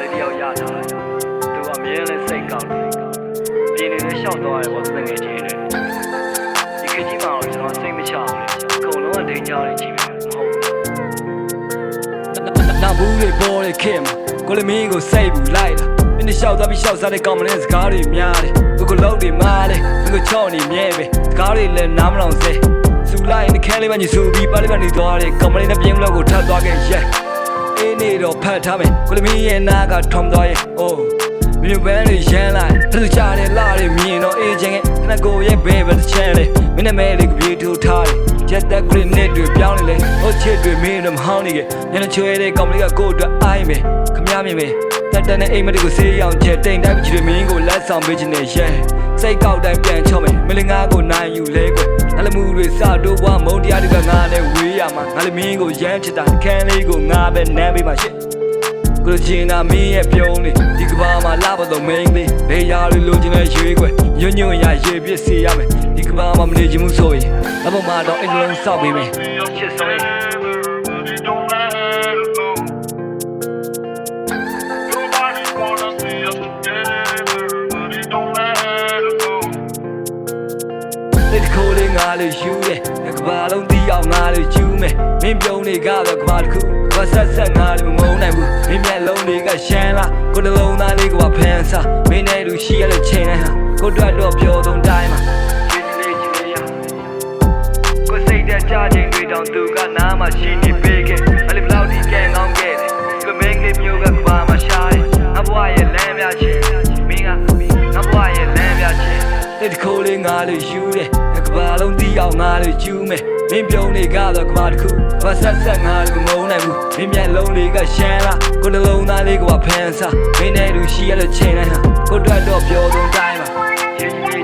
လေးတယောက်ရတာသူကအမြဲတမ်းစိတ်ကောင်းတယ်ပြင်းနေတဲ့ရှောက်သွားတယ်ပေါ့တကယ်ချင်းတယ်ဒီခေတ်ကြီးမှာတော့ကျွန်တော်စိတ်မချဘူးလေအကုန်လုံးကဒိန်ကြတယ်ကြီးပဲမဟုတ်ဘူးနောက်ဘူးတွေပေါ်တဲ့ခေတ်မှာကိုလည်းမင်းကိုစိတ်ဘူးလိုက်တာမင်းရှောက်သွားပြီးရှောက်စားတဲ့ကောင်မလေးစကားတွေများတယ်သူကလုံးတွေမားတယ်သူကချော့နေမြဲပဲစကားတွေလည်းနားမလောင်စေစူလိုက်တဲ့ခဲလေးမှညစူပြီးပါလေးကနေသွားတယ်ကောင်မလေးနဲ့ပြင်းလို့ကိုထပ်သွားခဲ့ရဲ့အေးနေတော့ဖတ်ထားမယ်ကိုလည်းမင်းရဲ့နားကထုံသွားရဲ့အိုးမင်းဘန်းတွေရမ်းလိုက်သူချတယ်လာတယ်မြင်တော့အေးချင်းရဲ့ခဏကိုရဲ့ဘဲပဲတစ်ချမ်းလေမင်းနဲ့မဲလေးကပြေထိုးထားတယ်ချက်သက်ဂရစ်နစ်တွေပြောင်းနေလေဟိုချစ်တွေမင်းတို့မဟောင်းနေကညနေချွေတဲ့ကောင်မလေးကကိုအတွက်အိုင်းမယ်ခမရမြင်မယ်တက်တဲ့အိမ်မလေးကိုဆေးရောင်ချက်တိမ်တိုက်ပြီးချွေမင်းကိုလက်ဆောင်ပေးခြင်းနဲ့ရဲစိတ်ကောက်တိုင်းပြန်ချော့မယ်မလင်ငါကိုနိုင်ယူလဲကွယ်အလမှုတွေစတိုးပွားမုံတရားတွေကငါနဲ့ဝေးရမှာငါလည်းမင်းကိုရမ်းချစ်တာခန်းလေးကိုငါပဲနမ်းပေးမှာရှစ်ကိုချင်တာမင်းရဲ့ပြုံးလေးဒီကဘာမှာလာဖို့တော့မင်းလေးဘေးရာလိုချင်တဲ့ရွေးကွယ်ညွညွရရေပြစ်စီရမယ်ဒီကဘာမှာမနေချင်ဘူးဆိုရင်အပေါ်မှာတော့အင်္ဂလိပ်စောက်ပေးမယ်ချစ်ဆိုရင်လက်ခိုးလေးငါလေးယူတယ်ကဘာလုံးတီးအောင်ငါလေးကျူးမယ်မင်းပြုံးနေကတော့ကဘာတစ်ခုဘာဆက်ငါလေးမမုန်းနိုင်ဘူးမင်းမျက်လုံးတွေကရှမ်းလားကိုယ်နှလုံးသားလေးကဖန်ဆာမင်းနဲ့လူရှိရလို့ချိန်လိုက်ဟာကိုတွေ့တော့ပြောဆုံးတိုင်းမှာကိုစိတ်တဲ့ကြားချင်းတွေတောင်သူကနားမှာရှိနေပေးခဲ့အဲ့ဒီဘလောက်ဒီကဲကောင်းခဲ့တယ်ကိုမင်းကလေးမျိုးကဘာမှရှားတယ်ငါဘွားရဲ့လမ်းပြချင်းမင်းကငါဘွားရဲ့လမ်းပြချင်းလက်ခိုးလေးငါလေးယူတယ်ကဘာလုံးတီးအောင်ငါလေးကျူးမယ်မင်းပြုံးနေကတော့ကဘာတစ်ခုဘာဆက်ငါလေးမမုန်းနိုင်ဘူးမင်းမျက်လုံးတွေကရှမ်းလားကိုယ်နှလုံးသားလေးကဖန်ဆာမင်းနဲ့လူရှိရလို့ချိန်လိုက်ဟာကိုတွေ့တော့ပြောဆုံးတိုင်းမှာ